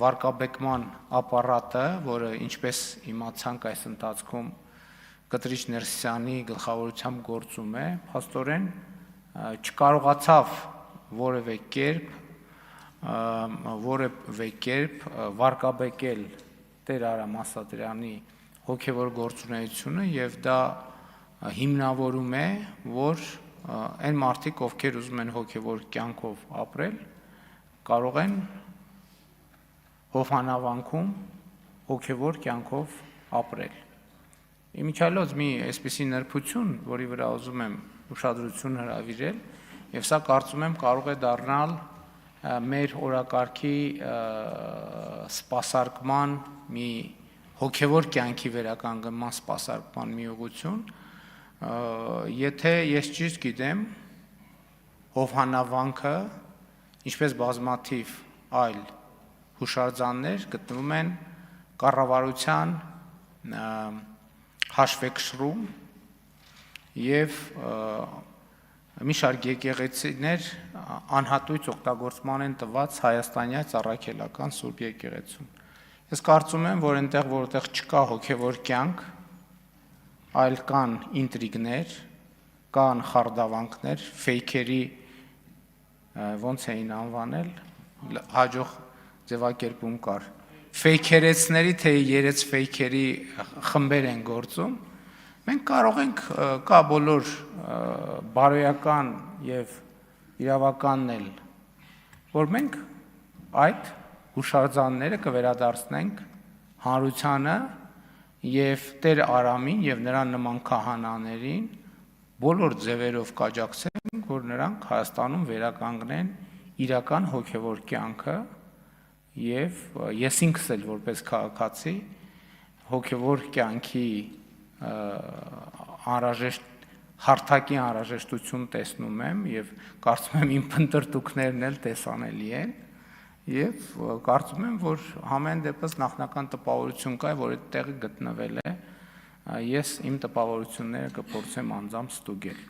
վարկաբեկման ապարատը, որը ինչպես իմացանք այս ընթացքում Կտրիչ Ներսիսյանի գլխավորությամբ գործում է, փաստորեն չկարողացավ որևէ կերպ վարկաբեկել Տեր Արամ Ասատրյանի հոգևոր գործունեությունը եւ դա հիմնավորում է, որ այն մարդիկ, ովքեր ուզում են հոգևոր կյանքով ապրել, կարող են հովանավանքում հոգևոր կյանքով ապրել։ Իմիջիալոց մի այսպիսի նրբություն, որի վրա ուզում եմ ուշադրություն հրավիրել, եւ սա կարծում եմ կարող է դառնալ մեր օրակարգի սպասարկման մի հոգևոր կյանքի վերականգնման սպասարկման մի ուղղություն, եթե ես ճիշտ գիտեմ, հովանավանքը, ինչպես բազմաթիվ այլ հուշարձաններ գտնվում են կառավարության հաշվեկշռում եւ մի շարք եկեղեցիներ անհատույց օգտագործման են տված հայաստանյա ծառայքելական Սուրբ եկեղեցուն։ Ես կարծում եմ, որ այնտեղ, որտեղ չկա հոգևոր կյանք, այլ կան ինտրիգներ, կան խարդավանքներ, ֆեյքերի, ոնց էին անվանել, հաջող ձևակերպում կար, ֆեյքերեցների, թե երեց ֆեյքերի խմբեր են գործում, մենք կարող ենք, կա բոլոր բարոյական եւ իրավականն էլ, որ մենք այդ հուշարձանները կվերադարձնենք հանրությանը եւ Տեր Արամին եւ նրան նման քահանաներին բոլոր ձևերով կաջակցենք, որ նրանք Հայաստանում վերականգնեն իրական հոգևոր կյանքը եւ ես ինքս էլ որպես քաղաքացի հոգևոր կյանքի անհրաժեշտ հարթակի անհրաժեշտություն տեսնում եմ եւ կարծում եմ իմ փնտրտուքներն էլ տեսանելի են եւ կարծում եմ, որ համեն դեպս նախնական տպավորություն կա, որ այդ տեղը գտնվել է, ես իմ տպավորությունները կփորձեմ անձամբ ստուգել։